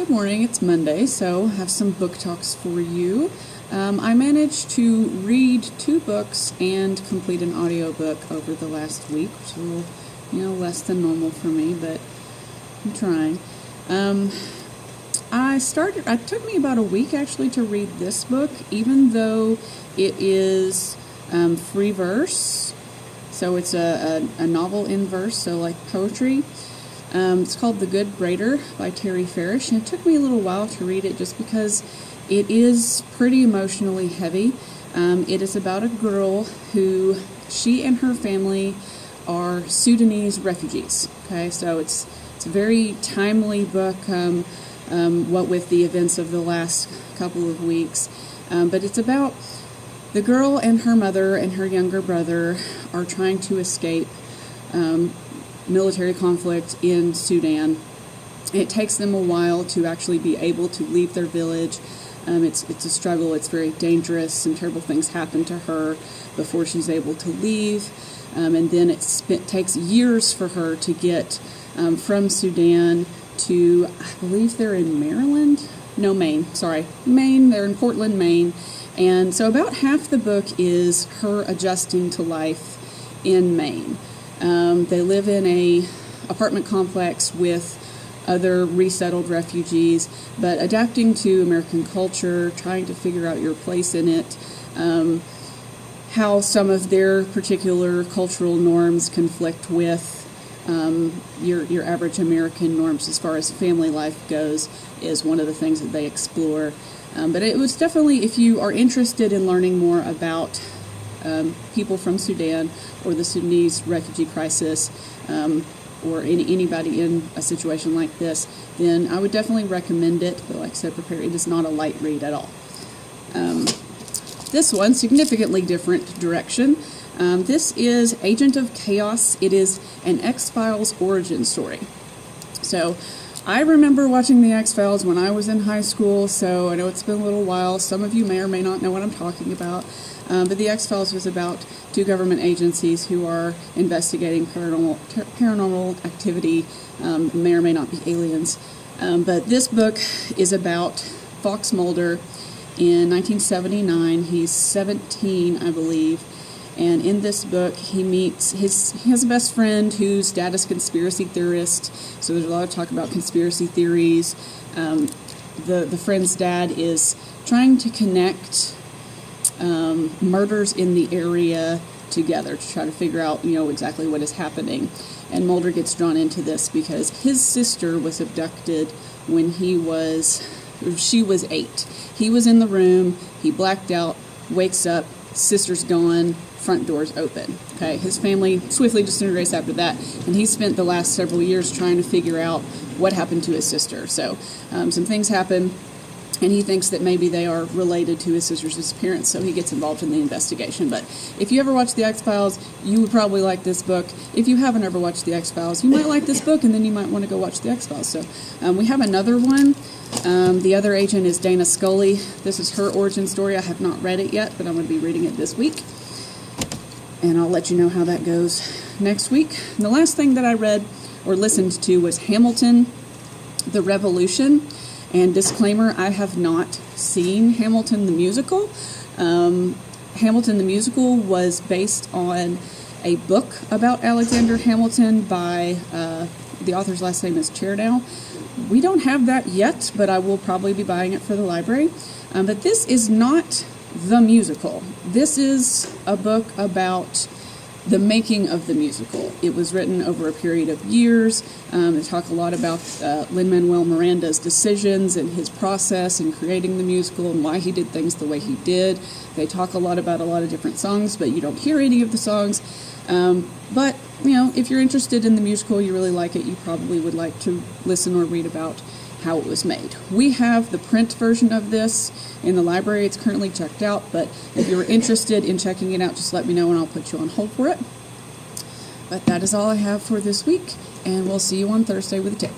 Good morning, it's Monday, so I have some book talks for you. I managed to read 2 books and complete an audiobook over the last week, which is a little, less than normal for me, but I'm trying. It took me about a week actually to read this book, even though it is free verse, so it's a novel in verse, so like poetry. It's called The Good Braider by Farish, and it took me a little while to read it just because it is pretty emotionally heavy. It is about a girl who, she and her family are Sudanese refugees. Okay, so it's a very timely book, what with the events of the last couple of weeks. But it's about the girl and her mother and her younger brother are trying to escape military conflict in Sudan. It takes them a while to actually be able to leave their village. It's a struggle. It's very dangerous. Some terrible things happen to her before she's able to leave. And then it takes years for her to get from Sudan to, I believe they're in Maine. They're in Portland, Maine. And so about half the book is her adjusting to life in Maine. They live in a apartment complex with other resettled refugees, but adapting to American culture, trying to figure out your place in it, how some of their particular cultural norms conflict with your average American norms as far as family life goes is one of the things that they explore. But it was definitely, if you are interested in learning more about people from Sudan or the Sudanese refugee crisis, or anybody in a situation like this, then I would definitely recommend it. But like I said, prepare. It is not a light read at all. This one, significantly different direction. This is Agent of Chaos. It is an X-Files origin story. So I remember watching the X-Files when I was in high school, so I know it's been a little while. Some of you may or may not know what I'm talking about. But the X-Files was about 2 government agencies who are investigating paranormal activity, may or may not be aliens. But this book is about Fox Mulder in 1979. He's 17, I believe. And in this book, he has a best friend whose dad is a conspiracy theorist. So there's a lot of talk about conspiracy theories. The friend's dad is trying to connect murders in the area together to try to figure out, exactly what is happening. And Mulder gets drawn into this because his sister was abducted when she was 8. He was in the room, he blacked out, wakes up, sister's gone, front door's open. Okay, his family swiftly disintegrates after that, and he spent the last several years trying to figure out what happened to his sister. So some things happen, and he thinks that maybe they are related to his sister's disappearance, so he gets involved in the investigation. But if you ever watch The X-Files, you would probably like this book. If you haven't ever watched The X-Files, you might like this book, and then you might want to go watch The X-Files. So we have another one. The other agent is Dana Scully. This is her origin story. I have not read it yet, but I'm going to be reading it this week, and I'll let you know how that goes next week. And the last thing that I read or listened to was Hamilton, The Revolution. And disclaimer, I have not seen Hamilton the musical. Hamilton the musical was based on a book about Alexander Hamilton by, the author's last name is Chernow. We don't have that yet, but I will probably be buying it for the library. But this is not the musical. This is a book about the making of the musical. It was written over a period of years. They talk a lot about Lin-Manuel Miranda's decisions and his process in creating the musical and why he did things the way he did. They talk a lot about a lot of different songs, but you don't hear any of the songs. But, if you're interested in the musical, you really like it, you probably would like to listen or read about how it was made. We have the print version of this in the library. It's currently checked out, but if you're interested in checking it out, just let me know and I'll put you on hold for it. But that is all I have for this week, and we'll see you on Thursday with a tip.